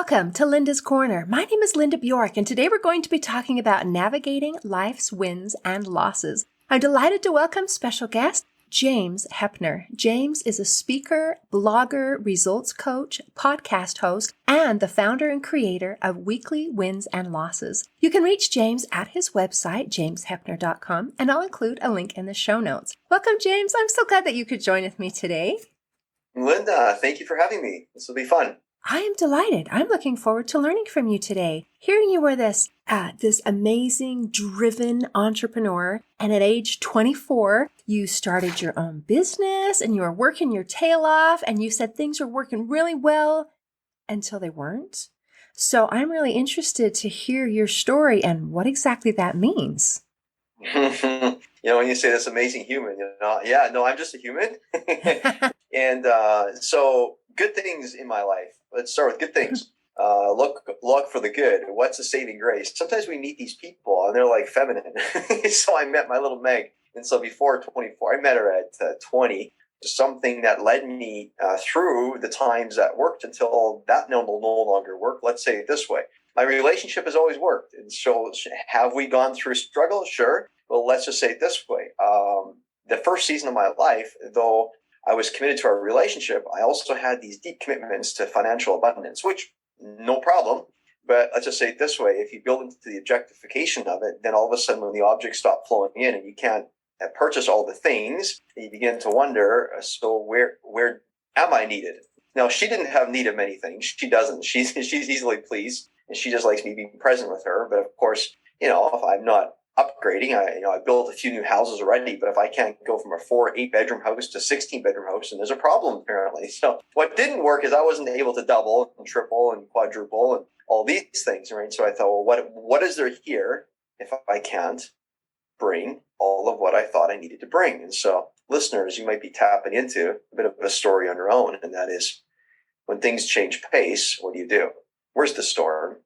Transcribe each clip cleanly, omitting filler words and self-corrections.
Welcome to Linda's Corner. My name is Linda Bjork, and today we're going to be talking about navigating life's wins and losses. I'm delighted to welcome special guest, James Heppner. James is a speaker, blogger, results coach, podcast host, and the founder and creator of Weekly Wins and Losses. You can reach James at his website, jamesheppner.com, and I'll include a link in the show notes. Welcome, James. I'm so glad that you could join with me today. Linda, thank you for having me. This will be fun. I am delighted. I'm looking forward to learning from you today. Hearing you were this amazing, driven entrepreneur, and at age 24, you started your own business and you were working your tail off, and you said things were working really well until they weren't. So I'm really interested to hear your story and what exactly that means. When you say this amazing human, I'm just a human. And so good things in my life. Let's start with good things. Look for the good. What's the saving grace? Sometimes we meet these people and they're like feminine. So I met my little Meg. And so before 24, I met her at 20. Something that led me through the times that worked until that no longer worked. Let's say it this way. My relationship has always worked. And so have we gone through struggle? Sure. Well, let's just say it this way. The first season of my life, though I was committed to our relationship, I also had these deep commitments to financial abundance, which no problem. But let's just say it this way. If you build into the objectification of it, then all of a sudden when the objects stop flowing in and you can't purchase all the things, you begin to wonder, so where am I needed? Now, she didn't have need of many things. She doesn't. She's easily pleased, and she just likes me being present with her. But of course, if I'm not upgrading, I built a few new houses already, but if I can't go from a 8 bedroom house to 16 bedroom house, then there's a problem apparently. So what didn't work is I wasn't able to double and triple and quadruple and all these things, right? So I thought, well, what is there here if I can't bring all of what I thought I needed to bring? And so listeners, you might be tapping into a bit of a story on your own, and that is when things change pace, what do? Where's the storm?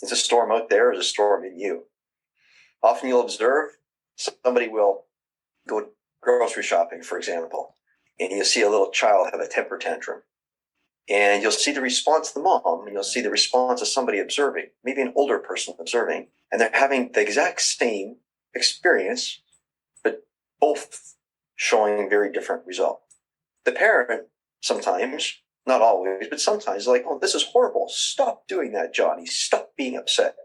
Is a storm out there, or is a storm in you? Often you'll observe somebody will go grocery shopping, for example, and you'll see a little child have a temper tantrum. And you'll see the response of the mom, and you'll see the response of somebody observing, maybe an older person observing, and they're having the exact same experience, but both showing very different result. The parent sometimes, not always, but sometimes is like, oh, this is horrible. Stop doing that, Johnny. Stop being upset.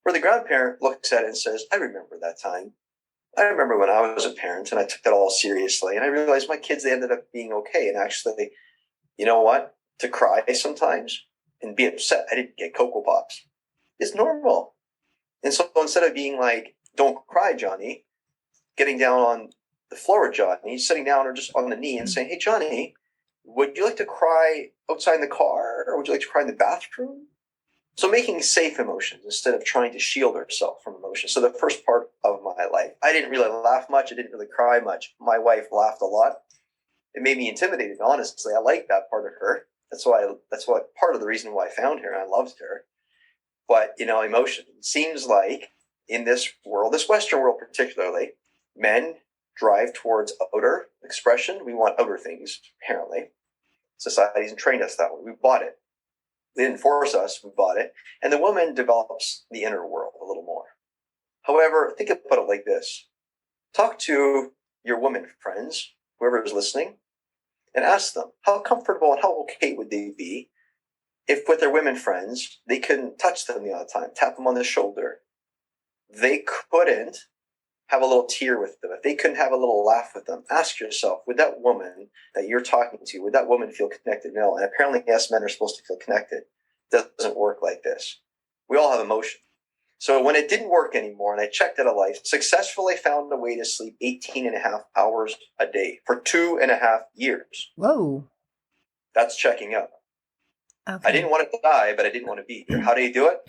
Where the grandparent looks at it and says, I remember that time. I remember when I was a parent and I took that all seriously. And I realized my kids, they ended up being okay. And actually, you know what? To cry sometimes and be upset I didn't get Cocoa Pops is normal. And so instead of being like, don't cry, Johnny, getting down on the floor, Johnny, sitting down or just on the knee and saying, hey, Johnny, would you like to cry outside in the car, or would you like to cry in the bathroom? So making safe emotions instead of trying to shield ourselves from emotions. So the first part of my life, I didn't really laugh much. I didn't really cry much. My wife laughed a lot. It made me intimidated, honestly. I liked that part of her. That's what part of the reason why I found her and I loved her. But, emotion. It seems like in this world, this Western world particularly, men drive towards outer expression. We want outer things, apparently. Society hasn't trained us that way. We bought it. They didn't force us, we bought it. And the woman develops the inner world a little more. However, think about it like this. Talk to your women friends, whoever is listening, and ask them how comfortable and how okay would they be if with their women friends, they couldn't touch them the other time, tap them on the shoulder. They couldn't have a little tear with them. If they couldn't have a little laugh with them, ask yourself, would that woman that you're talking to, would that woman feel connected? No. And apparently, yes, men are supposed to feel connected. It doesn't work like this. We all have emotion. So when it didn't work anymore and I checked out of life, successfully found a way to sleep 18 and a half hours a day for 2.5 years. Whoa. That's checking out. Okay. I didn't want to die, but I didn't want to be here. How do you do it?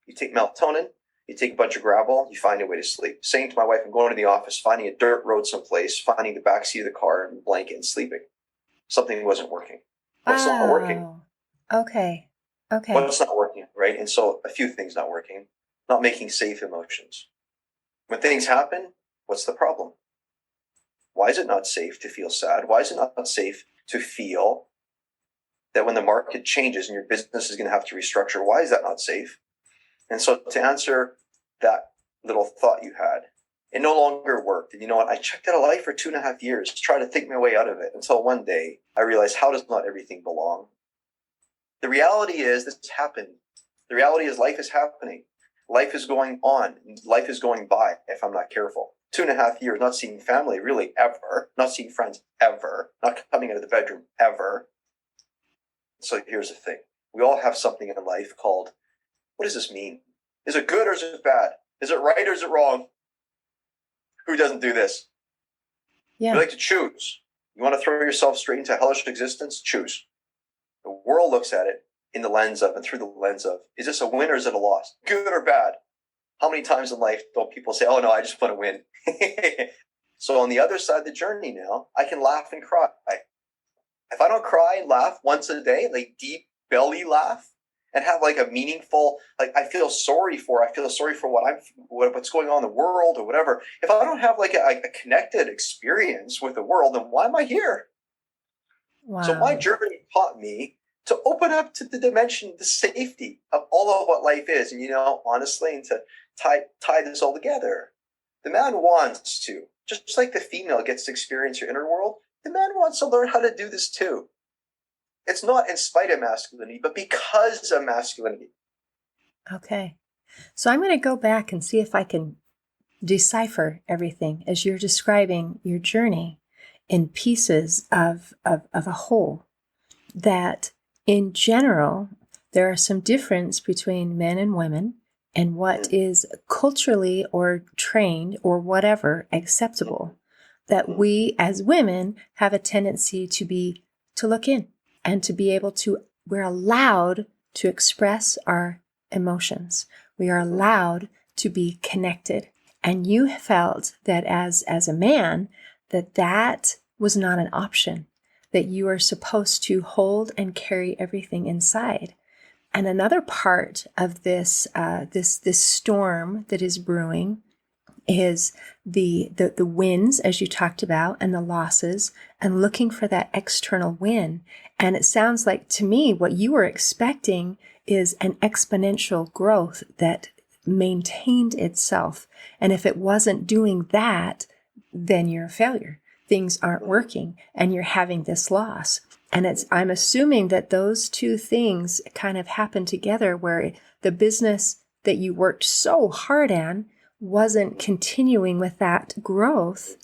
You take melatonin. You take a bunch of gravel, you find a way to sleep. Saying to my wife, I'm going to the office, finding a dirt road someplace, finding the backseat of the car and a blanket and sleeping. Something wasn't working. What's not working? Okay. What's not working, right? And so a few things not working. Not making safe emotions. When things happen, what's the problem? Why is it not safe to feel sad? Why is it not safe to feel that when the market changes and your business is going to have to restructure, why is that not safe? And so to answer that little thought you had, it no longer worked. And you know what? I checked out of life for 2.5 years to try to think my way out of it until one day I realized, how does not everything belong? The reality is this happened. The reality is life is happening. Life is going on. Life is going by if I'm not careful. 2.5 years, not seeing family really ever, not seeing friends ever, not coming out of the bedroom ever. So here's the thing. We all have something in life called, what does this mean? Is it good or is it bad? Is it right or is it wrong? Who doesn't do this? Yeah. You like to choose. You want to throw yourself straight into hellish existence? Choose. The world looks at it in the lens of, and through the lens of, is this a win or is it a loss? Good or bad? How many times in life don't people say, oh no, I just want to win? So on the other side of the journey now, I can laugh and cry. If I don't cry and laugh once a day, like deep belly laugh, and have like a meaningful, like I feel sorry for what's going on in the world or whatever. If I don't have like a connected experience with the world, then why am I here? Wow. So my journey taught me to open up to the dimension, the safety of all of what life is. And, you know, honestly, and to tie this all together, the man wants to, just like the female gets to experience your inner world, the man wants to learn how to do this too. It's not in spite of masculinity, but because of masculinity. Okay. So I'm going to go back and see if I can decipher everything as you're describing your journey in pieces of a whole. That in general, there are some difference between men and women and what is culturally or trained or whatever acceptable. That we as women have a tendency to look in and to be able to, we're allowed to express our emotions. We are allowed to be connected. And you felt that as a man, that was not an option, that you are supposed to hold and carry everything inside. And another part of this storm that is brewing is the wins, as you talked about, and the losses, and looking for that external win. And it sounds like to me what you were expecting is an exponential growth that maintained itself. And if it wasn't doing that, then you're a failure. Things aren't working and you're having this loss. And I'm assuming that those two things kind of happened together, where the business that you worked so hard on wasn't continuing with that growth,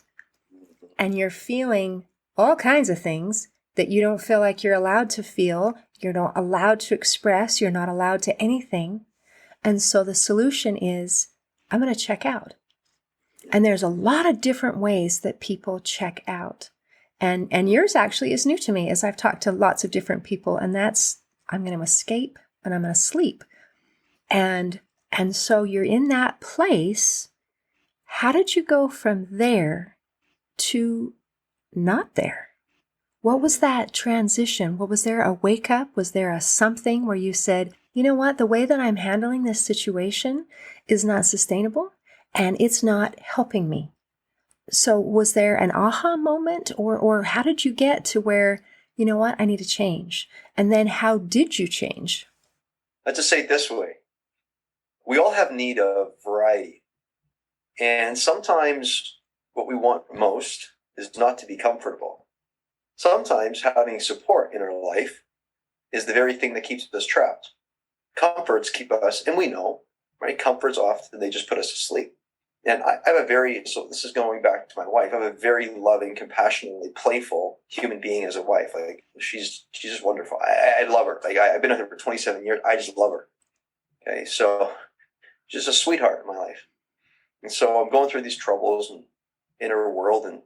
and you're feeling all kinds of things that you don't feel like you're allowed to feel, you're not allowed to express, you're not allowed to anything. And so the solution is, I'm going to check out. And there's a lot of different ways that people check out. And yours actually is new to me, as I've talked to lots of different people, and that's, I'm going to escape and I'm going to sleep. And so you're in that place. How did you go from there to not there? What was that transition? Was there a wake up? Was there a something where you said, you know what, the way that I'm handling this situation is not sustainable and it's not helping me? So was there an aha moment, or how did you get to where, you know what, I need to change? And then how did you change? Let's just say it this way. We all have need of variety. And sometimes what we want most is not to be comfortable. Sometimes having support in our life is the very thing that keeps us trapped. Comforts keep us, and we know, right? Comforts often, they just put us to sleep. And I have so this is going back to my wife, I have a very loving, compassionately playful human being as a wife. Like, she's just wonderful. I love her. Like, I've been with her for 27 years. I just love her. Okay, so she's a sweetheart in my life. And so I'm going through these troubles and in her world, and,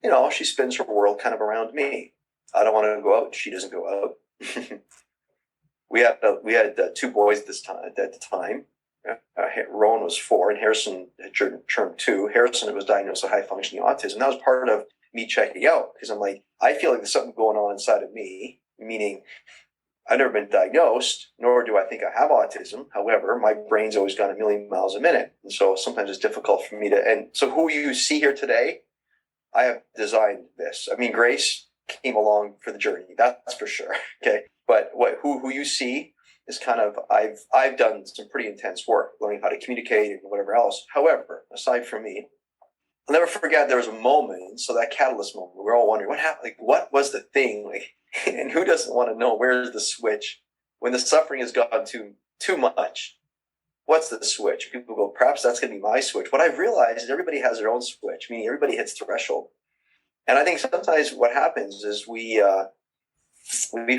you know, she spins her world kind of around me. I don't want to go out. She doesn't go out. We had 2 boys at the time. Rowan was 4 and Harrison had turned 2. Harrison was diagnosed with high functioning autism. That was part of me checking out, because I'm like, I feel like there's something going on inside of me, meaning I've never been diagnosed, nor do I think I have autism. However, my brain's always gone a million miles a minute. And so sometimes it's difficult for me to, and so who you see here today, I have designed this. I mean, Grace came along for the journey. That's for sure. Okay. But who you see is kind of, I've done some pretty intense work learning how to communicate and whatever else. However, aside from me, I'll never forget there was a moment, so that catalyst moment, we're all wondering what happened, like what was the thing, like, and who doesn't want to know where's the switch when the suffering has gone too much? What's the switch? People go, perhaps that's going to be my switch. What I've realized is everybody has their own switch, meaning everybody hits threshold. And I think sometimes what happens is we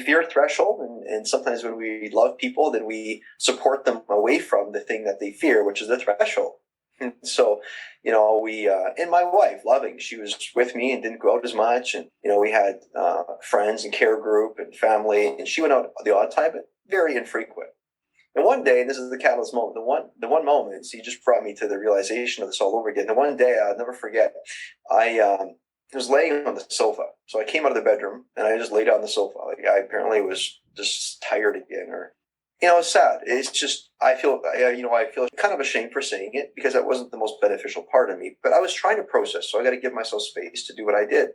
fear threshold, and sometimes when we love people, then we support them away from the thing that they fear, which is the threshold. And so, we and my wife, loving, she was with me and didn't go out as much, and we had friends and care group and family, and she went out the odd time, but very infrequent. And one day, and this is the catalyst moment, the one moment, he just brought me to the realization of this all over again. The one day I'll never forget, I was laying on the sofa. So I came out of the bedroom and I just laid on the sofa. Like I apparently was just tired again, or it's sad. It's just I feel kind of ashamed for saying it because that wasn't the most beneficial part of me. But I was trying to process, so I got to give myself space to do what I did.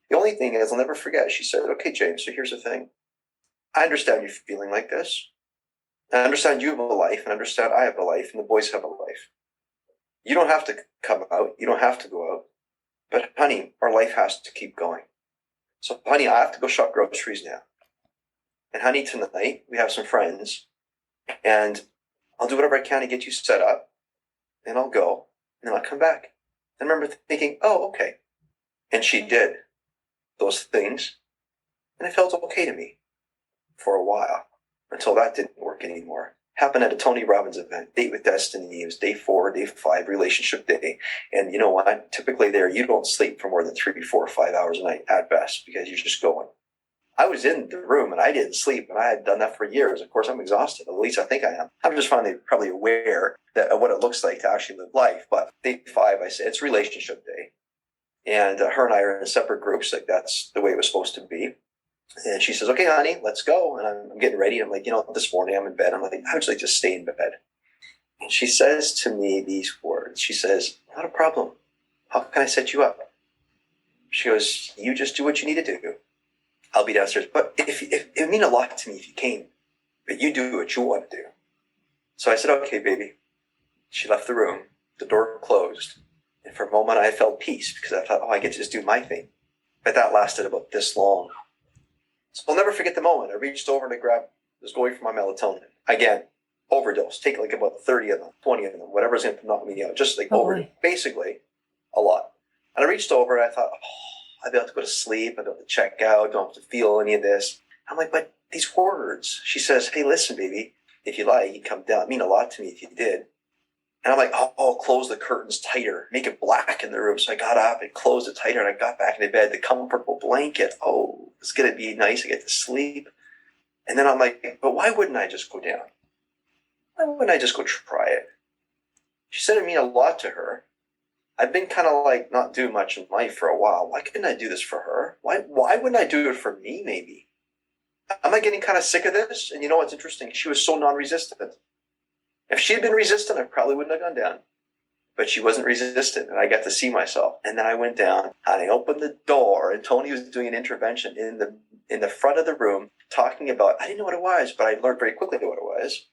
The only thing is, I'll never forget. She said, "Okay, James. So here's the thing. I understand you feeling like this. I understand you have a life, and I understand I have a life, and the boys have a life. You don't have to come out. You don't have to go out. But honey, our life has to keep going. So honey, I have to go shop groceries now. And honey, tonight we have some friends, and I'll do whatever I can to get you set up, and I'll go, and then I'll come back." And I remember thinking, oh, okay. And she did those things, and it felt okay to me for a while until that didn't work anymore. Happened at a Tony Robbins event, Date with Destiny. It was day 4, day 5, relationship day. And you know what? Typically there, you don't sleep for more than 3, 4, 5 hours a night at best because you're just going. I was in the room and I didn't sleep, and I had done that for years. Of course, I'm exhausted. At least I think I am. I'm just finally probably aware of what it looks like to actually live life. But day 5, I said, it's relationship day. And her and I are in separate groups. Like that's the way it was supposed to be. And she says, "Okay, honey, let's go." And I'm getting ready. I'm like, this morning I'm in bed. I'm like, I would like just stay in bed. And she says to me these words. She says, "Not a problem. How can I set you up?" She goes, "You just do what you need to do. I'll be downstairs. But if it would mean a lot to me if you came, but you do what you want to do." So I said, "Okay, baby." She left the room. The door closed. And for a moment I felt peace because I thought, I get to just do my thing. But that lasted about this long. So I'll never forget the moment. I reached over to was going for my melatonin. Again, overdose. Take like about 30 of them, 20 of them, whatever's going to knock me out. Just like overdose. Basically, a lot. And I reached over and I thought, I'd be able to go to sleep. I'd be able to check out. Don't have to feel any of this. I'm like, but these words. She says, "Hey, listen, baby. If you like, you come down. It'd mean a lot to me if you did." And I'm like, I'll close the curtains tighter, make it black in the room. So I got up and closed it tighter, and I got back into bed, the comfortable blanket. Oh, it's going to be nice. I get to sleep. And then I'm like, but why wouldn't I just go down? Why wouldn't I just go try it? She said it mean a lot to her. I've been kind of like not doing much in life for a while. Why couldn't I do this for her? Why wouldn't I do it for me, maybe? Am I getting kind of sick of this? And you know what's interesting? She was so non-resistant. If she had been resistant, I probably wouldn't have gone down. But she wasn't resistant, and I got to see myself. And then I went down, and I opened the door, and Tony was doing an intervention in the front of the room, talking about, I didn't know what it was, but I learned very quickly what it was.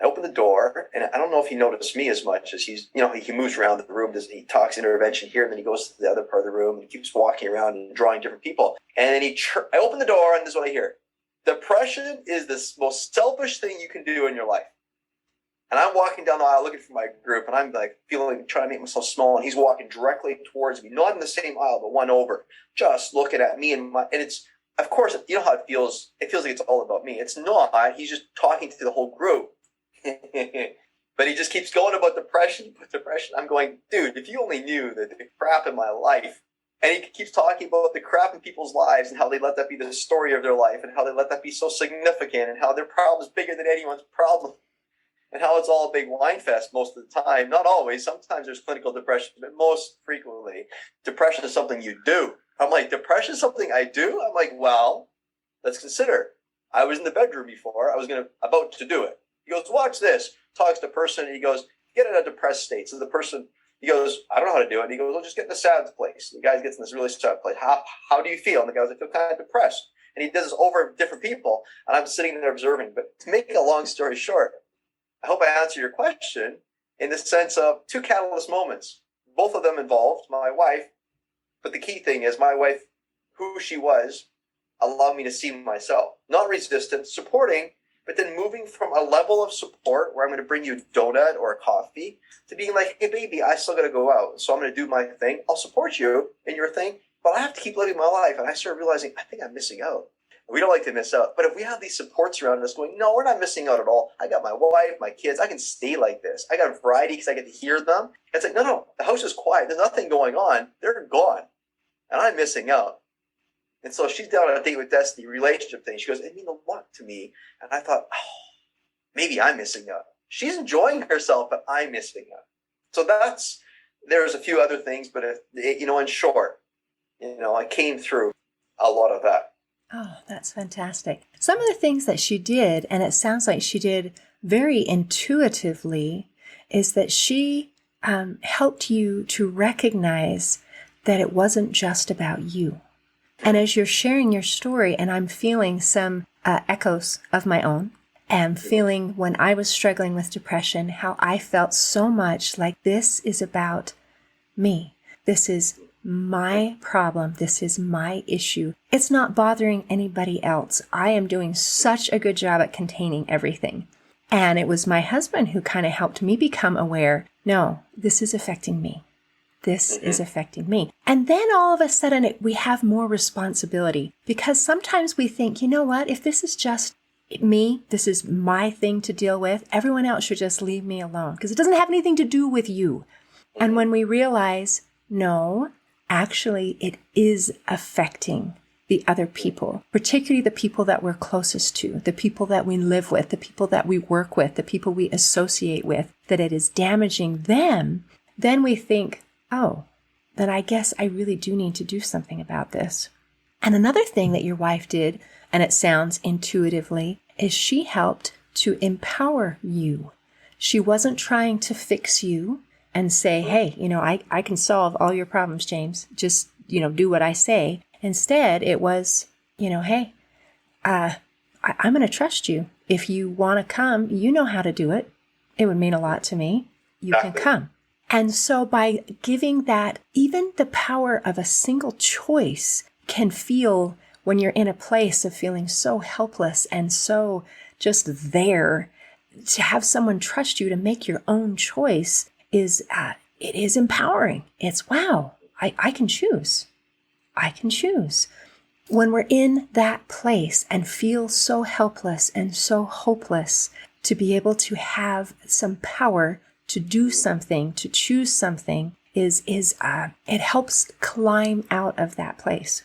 I opened the door, and I don't know if he noticed me as much as he moves around the room. He talks intervention here, and then he goes to the other part of the room, and he keeps walking around and drawing different people. And then I open the door, and this is what I hear. Depression is the most selfish thing you can do in your life. And I'm walking down the aisle looking for my group, and I'm like trying to make myself small, and he's walking directly towards me, not in the same aisle, but one over, just looking at me and it's, of course, you know how it feels. It feels like it's all about me. It's not. He's just talking to the whole group. But he just keeps going about depression. I'm going, dude, if you only knew the crap in my life. And he keeps talking about the crap in people's lives and how they let that be the story of their life and how they let that be so significant and how their problem is bigger than anyone's problem. And how it's all a big wine fest most of the time. Not always. Sometimes there's clinical depression, but most frequently, depression is something you do. I'm like, depression is something I do? I'm like, well, let's consider. I was in the bedroom before. I was about to do it. He goes, watch this. Talks to the person, and he goes, get in a depressed state. So the person, he goes, I don't know how to do it. He goes, well, just get in a sad place. The guy gets in this really sad place. How do you feel? And the guy goes, I feel kind of depressed. And he does this over different people. And I'm sitting there observing. But to make a long story short, I hope I answer your question in the sense of two catalyst moments. Both of them involved my wife. But the key thing is my wife, who she was, allowed me to see myself. Not resistant, supporting, but then moving from a level of support where I'm going to bring you a donut or a coffee to being like, hey, baby, I still got to go out. So I'm going to do my thing. I'll support you in your thing, but I have to keep living my life. And I started realizing, I think I'm missing out. We don't like to miss out. But if we have these supports around us going, no, we're not missing out at all. I got my wife, my kids. I can stay like this. I got variety because I get to hear them. It's like, no, the house is quiet. There's nothing going on. They're gone. And I'm missing out. And so she's down on a date with Destiny, relationship thing. She goes, it means a lot to me. And I thought, maybe I'm missing out. She's enjoying herself, but I'm missing out. So there's a few other things, but in short, I came through a lot of that. Oh, that's fantastic. Some of the things that she did, and it sounds like she did very intuitively, is that she helped you to recognize that it wasn't just about you. And as you're sharing your story, and I'm feeling some echoes of my own, and feeling when I was struggling with depression, how I felt so much like this is about me. This is my problem. This is my issue. It's not bothering anybody else. I am doing such a good job at containing everything. And it was my husband who kind of helped me become aware, no, this is affecting me. This is affecting me. And then all of a sudden we have more responsibility, because sometimes we think, you know what, if this is just me, this is my thing to deal with, everyone else should just leave me alone because it doesn't have anything to do with you. And when we realize, no, actually it is affecting the other people, particularly the people that we're closest to, the people that we live with, the people that we work with, the people we associate with, that it is damaging them, then we think, oh, then I guess I really do need to do something about this. And another thing that your wife did, and it sounds intuitively, is she helped to empower you. She wasn't trying to fix you and say, hey, I can solve all your problems, James. Just, do what I say. Instead, it was, hey, I'm going to trust you. If you want to come, you know how to do it. It would mean a lot to me. You can come. And so by giving that, even the power of a single choice can feel, when you're in a place of feeling so helpless and so just there, to have someone trust you to make your own choice it is empowering. It's, wow, I can choose. I can choose. When we're in that place and feel so helpless and so hopeless, to be able to have some power to do something, to choose something, it helps climb out of that place.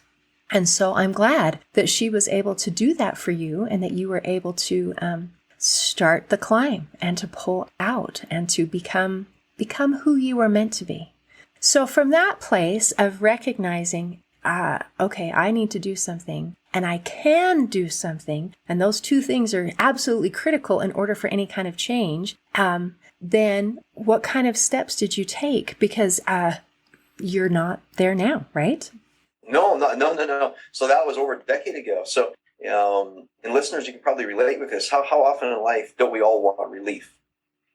And so I'm glad that she was able to do that for you, and that you were able to start the climb and to pull out and to become who you were meant to be. So from that place of recognizing, okay, I need to do something, and I can do something, and those two things are absolutely critical in order for any kind of change, then what kind of steps did you take? Because you're not there now, right? No. So that was over a decade ago. So, and listeners, you can probably relate with this. How often in life don't we all want relief?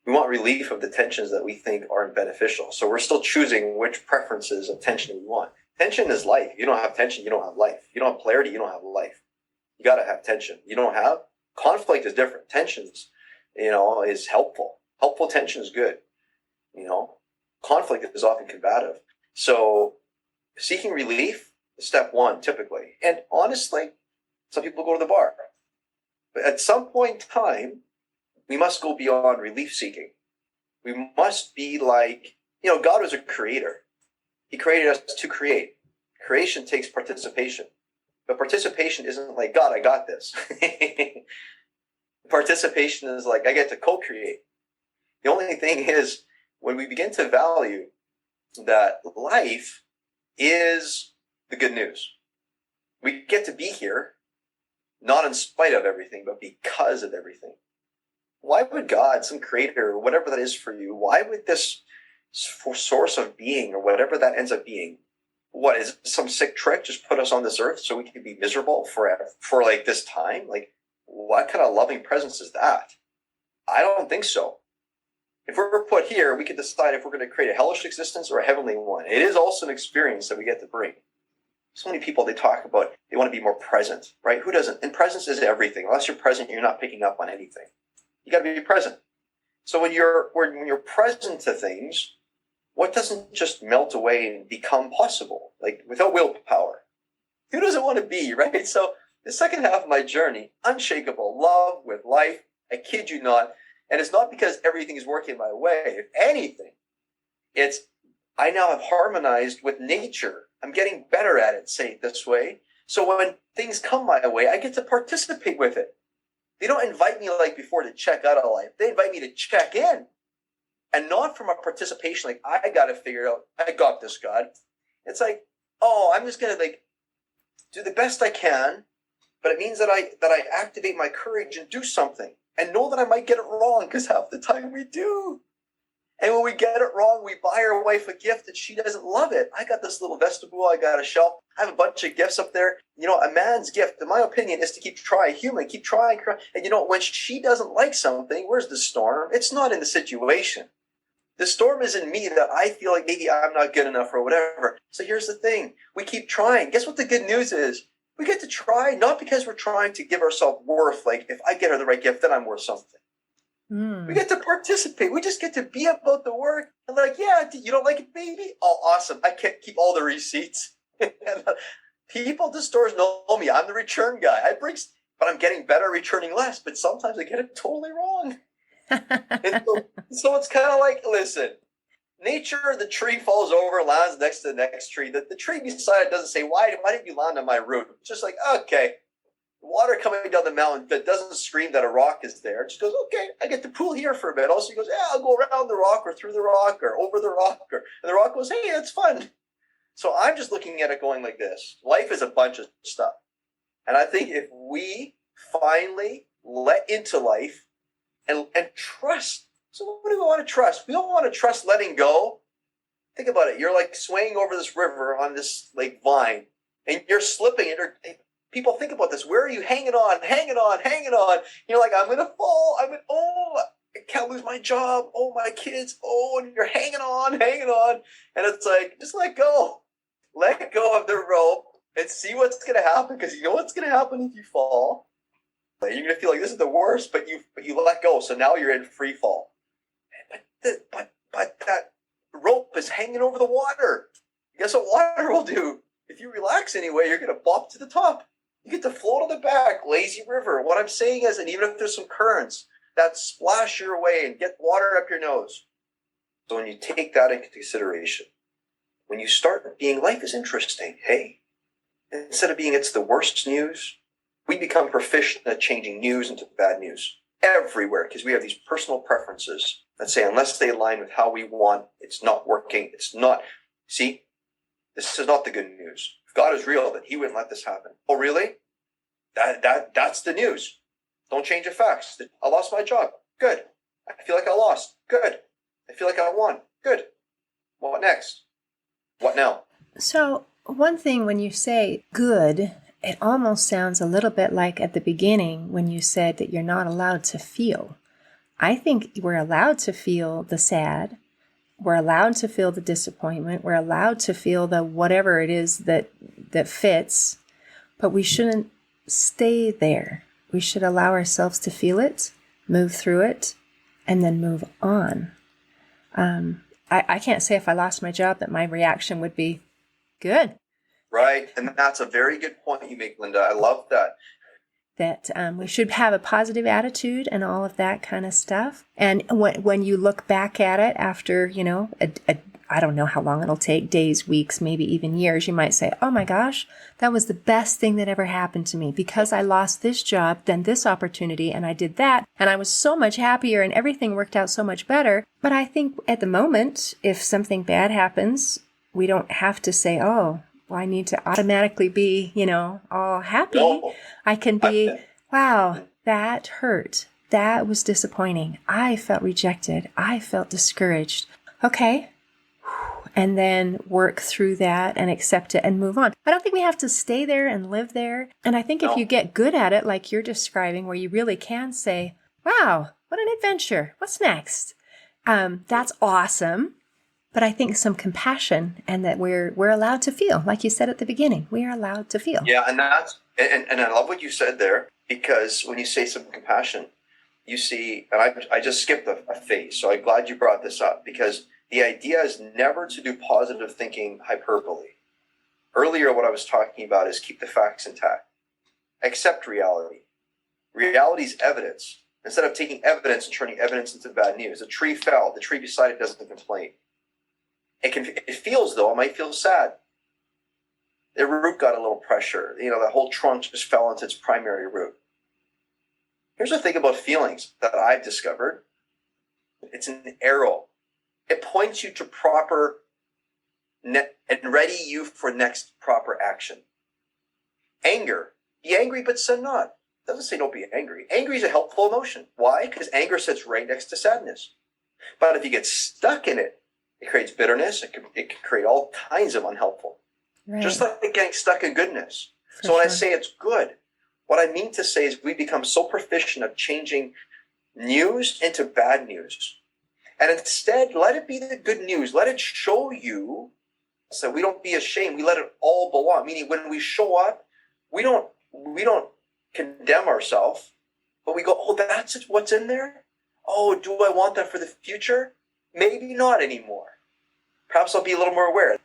We want relief of the tensions that we think aren't beneficial. So we're still choosing which preferences of tension we want. Tension is life. You don't have tension, you don't have life. You don't have polarity, you don't have life. You got to have tension. You don't have conflict is different. Tensions, is helpful. Helpful tension is good. Conflict is often combative. So seeking relief is step one, typically. And honestly, some people go to the bar. But at some point in time, we must go beyond relief seeking. We must be like, God was a creator. He created us to create. Creation takes participation. But participation isn't like, God, I got this. Participation is like, I get to co-create. The only thing is, when we begin to value that life is the good news, we get to be here, not in spite of everything, but because of everything. Why would God, some creator, whatever that is for you, why would this source of being, or whatever that ends up being, what is it, some sick trick? Just put us on this earth so we can be miserable forever for like this time? Like, what kind of loving presence is that? I don't think so. If we're put here, we can decide if we're going to create a hellish existence or a heavenly one. It is also an experience that we get to bring. So many people, they talk about they want to be more present, right? Who doesn't? And presence is everything. Unless you're present, you're not picking up on anything. You got to be present. So when you're present to things, what doesn't just melt away and become possible, like without willpower? Who doesn't want to be, right? So the second half of my journey, unshakable love with life. I kid you not. And it's not because everything is working my way. If anything, it's I now have harmonized with nature. I'm getting better at it, say it this way. So when things come my way, I get to participate with it. They don't invite me like before to check out of life. They invite me to check in. And not from a participation like, I got to figure it out. I got this, God. It's like, oh, I'm just going to like do the best I can. But it means that I activate my courage and do something. And know that I might get it wrong, because half the time we do. And when we get it wrong, we buy our wife a gift and she doesn't love it. I got this little vestibule. I got a shelf. I have a bunch of gifts up there. You know, a man's gift, in my opinion, is to keep trying. Human, keep trying. And you know, when she doesn't like something, where's the storm? It's not in the situation. The storm is in me that I feel like maybe I'm not good enough or whatever. So here's the thing. We keep trying. Guess what the good news is? We get to try, not because we're trying to give ourselves worth. Like, if I get her the right gift, then I'm worth something. We get to participate. We just get to be about the work. And like, yeah, you don't like it, baby? Oh, awesome. I can't keep all the receipts. People at the stores know me. I'm the return guy. But I'm getting better at returning less. But sometimes I get it totally wrong. So it's kind of like, listen, nature, the tree falls over, lands next to the next tree. The tree beside it doesn't say, why didn't you land on my root? It's just like, okay. Water coming down the mountain that doesn't scream that a rock is there. It just goes, okay, I get to pool here for a bit. Also, he goes, yeah, I'll go around the rock or through the rock or over the rock. And the rock goes, hey, that's fun. So I'm just looking at it going like this. Life is a bunch of stuff. And I think if we finally let into life and trust. So what do we want to trust? We don't want to trust letting go. Think about it. You're like swaying over this river on this like vine. And you're slipping. And people think about this. Where are you hanging on, hanging on, hanging on? You're like, I'm going to fall. I can't lose my job. Oh, my kids. Oh, and you're hanging on. And it's like, just let go. Let go of the rope and see what's going to happen, because you know what's going to happen if you fall. You're going to feel like this is the worst, but you let go. So now you're in free fall. But that rope is hanging over the water. Guess what water will do? If you relax anyway, you're going to bop to the top. You get to float on the back, lazy river. What I'm saying is, and even if there's some currents that splash your way and get water up your nose. So when you take that into consideration, when you start being, life is interesting, hey? Instead of being it's the worst news, we become proficient at changing news into bad news everywhere, because we have these personal preferences that say unless they align with how we want, it's not working. It's not. See, this is not the good news. If God is real, then he wouldn't let this happen. Oh, really? That's the news. Don't change the facts. I lost my job. Good. I feel like I lost. Good. I feel like I won. Good. Well, what next? What now? So one thing, when you say good, it almost sounds a little bit like at the beginning when you said that you're not allowed to feel. I think we're allowed to feel the sad. We're allowed to feel the disappointment. We're allowed to feel the whatever it is that fits, but we shouldn't stay there. We should allow ourselves to feel it, move through it, and then move on. I can't say if I lost my job that my reaction would be good. Right. And that's a very good point you make, Linda. I love that. That we should have a positive attitude and all of that kind of stuff. And when you look back at it after, I don't know how long it'll take, days, weeks, maybe even years, you might say, oh my gosh, that was the best thing that ever happened to me, because I lost this job, then this opportunity, and I did that, and I was so much happier and everything worked out so much better. But I think at the moment, if something bad happens, we don't have to say, oh, well, I need to automatically be, all happy. No. I can be, wow, that hurt. That was disappointing. I felt rejected. I felt discouraged. Okay. and then work through that and accept it and move on. I don't think we have to stay there and live there. And I think if you get good at it, like you're describing, where you really can say, wow, what an adventure. What's next? That's awesome. But I think some compassion, and that we're allowed to feel, like you said at the beginning, we are allowed to feel. Yeah, and I love what you said there, because when you say some compassion, you see, and I just skipped a phase, so I'm glad you brought this up, because the idea is never to do positive thinking hyperbole. Earlier, what I was talking about is keep the facts intact. Accept reality. Reality is evidence. Instead of taking evidence and turning evidence into bad news. A tree fell. The tree beside it doesn't complain. It feels, though, it might feel sad. The root got a little pressure. The whole trunk just fell into its primary root. Here's the thing about feelings that I've discovered. It's an arrow. It points you to proper and ready you for next proper action. Anger. Be angry, but sin not. It doesn't say don't be angry. Angry is a helpful emotion. Why? Because anger sits right next to sadness. But if you get stuck in it, it creates bitterness. It can create all kinds of unhelpful. Right. Just like getting stuck in goodness. So when I say it's good, what I mean to say is we become so proficient at changing news into bad news. And instead, let it be the good news. Let it show you, so we don't be ashamed. We let it all belong. Meaning when we show up, we don't condemn ourselves, but we go, oh, that's what's in there? Oh, do I want that for the future? Maybe not anymore. Perhaps I'll be a little more aware.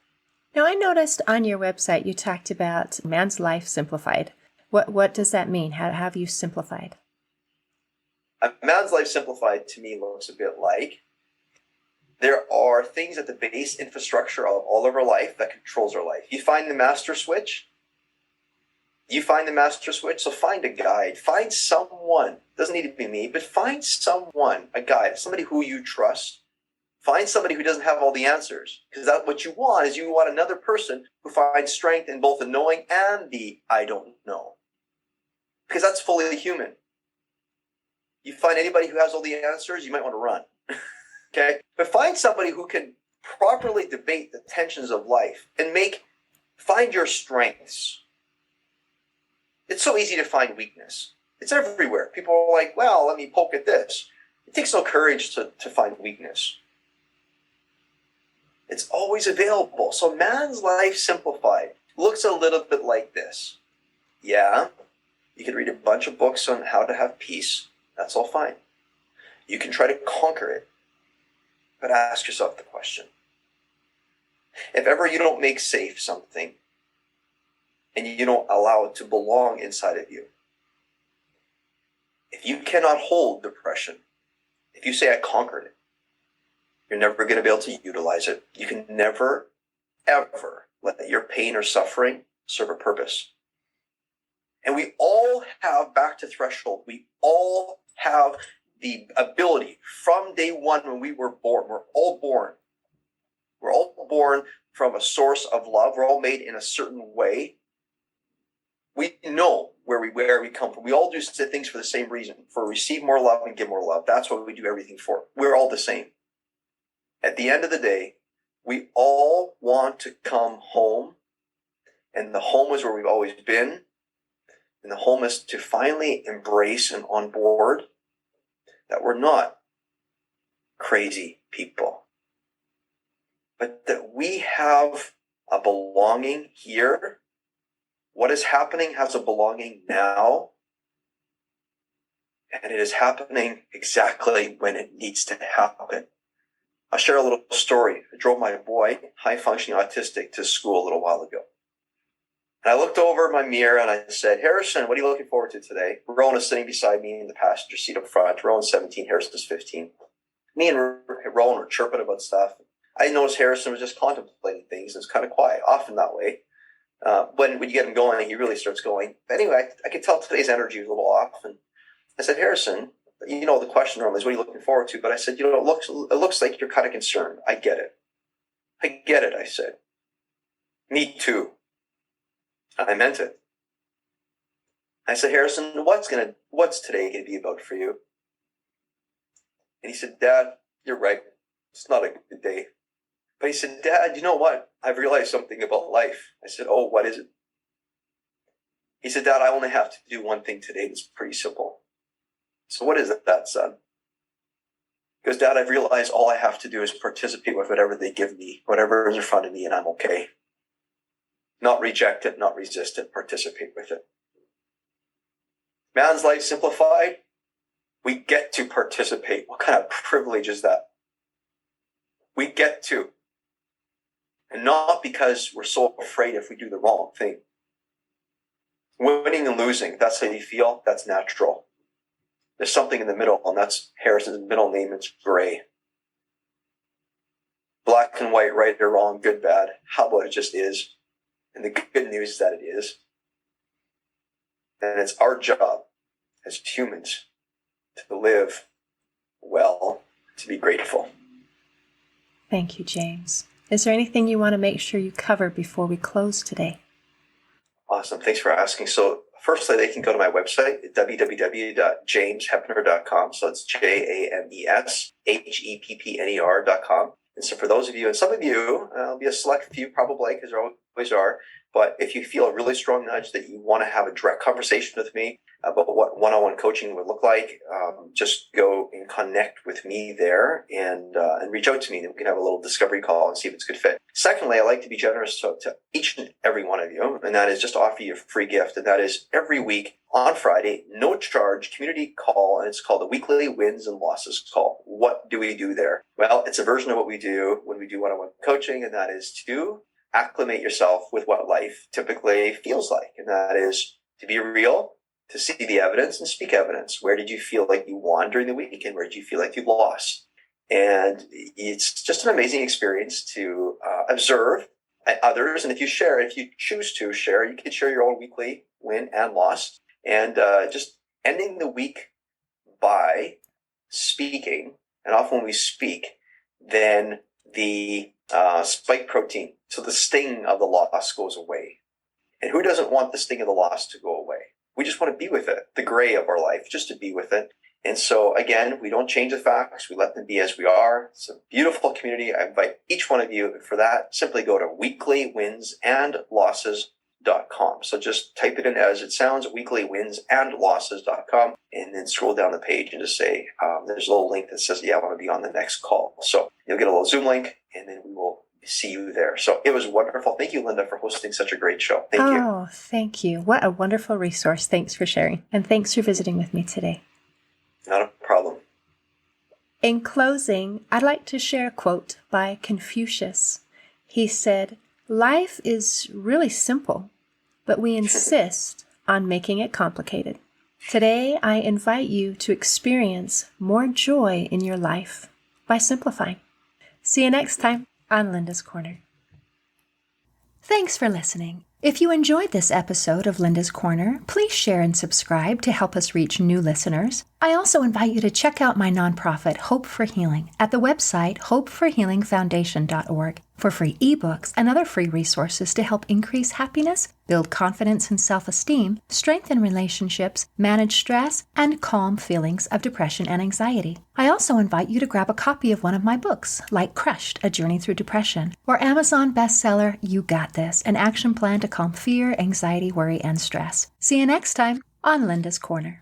Now, I noticed on your website you talked about man's life simplified. What does that mean? How have you simplified? A man's life simplified to me looks a bit like there are things at the base infrastructure of all of our life that controls our life. You find the master switch. So find a guide. Find someone. Doesn't need to be me, but find someone, a guide, somebody who you trust. Find somebody who doesn't have all the answers. Because that's what you want another person who finds strength in both the knowing and the I don't know. Because that's fully human. You find anybody who has all the answers, you might want to run. Okay? But find somebody who can properly debate the tensions of life and find your strengths. It's so easy to find weakness. It's everywhere. People are like, well, let me poke at this. It takes no courage to find weakness. It's always available. So man's life simplified looks a little bit like this. Yeah, you can read a bunch of books on how to have peace. That's all fine. You can try to conquer it. But ask yourself the question. If ever you don't make safe something, and you don't allow it to belong inside of you, if you cannot hold depression, if you say I conquered it, you're never going to be able to utilize it. You can never, ever let your pain or suffering serve a purpose. And we all have, back to threshold, we all have the ability from day one when we were born. We're all born. We're all born from a source of love. We're all made in a certain way. We know where we come from. We all do things for the same reason, for receive more love and give more love. That's what we do everything for. We're all the same. At the end of the day, we all want to come home, and the home is where we've always been, and the home is to finally embrace and on board that we're not crazy people, but that we have a belonging here. What is happening has a belonging now, and it is happening exactly when it needs to happen. I'll share a little story. I drove my boy, high-functioning autistic, to school a little while ago. And I looked over my mirror and I said, Harrison, what are you looking forward to today? Rowan is sitting beside me in the passenger seat up front. Rowan's 17, Harrison's 15. Me and Rowan were chirping about stuff. I noticed Harrison was just contemplating things. It's kind of quiet, often that way. When you get him going, he really starts going. But anyway, I could tell today's energy was a little off. And I said, Harrison, the question normally is, what are you looking forward to? But I said, it looks like you're kind of concerned. I get it, I said. Me too. I meant it. I said, Harrison, what's today going to be about for you? And he said, Dad, you're right. It's not a good day. But he said, Dad, you know what? I've realized something about life. I said, oh, what is it? He said, Dad, I only have to do one thing today that's pretty simple. So what is that, son? He goes, Dad, I've realized all I have to do is participate with whatever they give me, whatever is in front of me, and I'm okay. Not reject it, not resist it, participate with it. Man's life simplified. We get to participate. What kind of privilege is that? We get to. And not because we're so afraid if we do the wrong thing. Winning and losing, that's how you feel, that's natural. There's something in the middle, and that's Harrison's middle name, it's gray. Black and white, right or wrong, good, bad. How about it just is? And the good news is that it is. And it's our job as humans to live well, to be grateful. Thank you, James. Is there anything you want to make sure you cover before we close today? Awesome. Thanks for asking. So firstly, they can go to my website at www.jamesheppner.com. So it's JamesHeppner.com. And so for those of you, and some of you, there'll be a select few probably, because there always are, but if you feel a really strong nudge that you want to have a direct conversation with me about what one-on-one coaching would look like, just go and connect with me there and reach out to me, and we can have a little discovery call and see if it's a good fit. Secondly, I like to be generous to each and every one of you, and that is just offer you a free gift, and that is every week on Friday, no charge, community call, and it's called the Weekly Wins and Losses Call. What do we do there? Well, it's a version of what we do when we do one-on-one coaching, and that is to acclimate yourself with what life typically feels like, and that is to be real, to see the evidence and speak evidence. Where did you feel like you won during the week, and where did you feel like you lost? And it's just an amazing experience to observe others. And if you choose to share, you can share your own weekly win and loss. And just ending the week by speaking. And often when we speak, then the spike protein, so the sting of the loss goes away. And who doesn't want the sting of the loss to go away? We just want to be with it, the gray of our life, just to be with it. And so, again, we don't change the facts. We let them be as we are. It's a beautiful community. I invite each one of you for that. Simply go to weeklywinsandlosses.com. So just type it in as it sounds, weeklywinsandlosses.com, and then scroll down the page and just say, there's a little link that says, yeah, I want to be on the next call. So you'll get a little Zoom link, and then we will see you there. So it was wonderful. Thank you, Linda, for hosting such a great show. Thank you. Oh, thank you. What a wonderful resource. Thanks for sharing. And thanks for visiting with me today. Not a problem. In closing, I'd like to share a quote by Confucius. He said, "Life is really simple, but we insist on making it complicated." Today, I invite you to experience more joy in your life by simplifying. See you next time on Linda's Corner. Thanks for listening. If you enjoyed this episode of Linda's Corner, please share and subscribe to help us reach new listeners. I also invite you to check out my nonprofit, Hope for Healing, at the website hopeforhealingfoundation.org for free ebooks and other free resources to help increase happiness, build confidence and self-esteem, strengthen relationships, manage stress, and calm feelings of depression and anxiety. I also invite you to grab a copy of one of my books, like Crushed, A Journey Through Depression, or Amazon bestseller, You Got This, an action plan to calm fear, anxiety, worry, and stress. See you next time on Linda's Corner.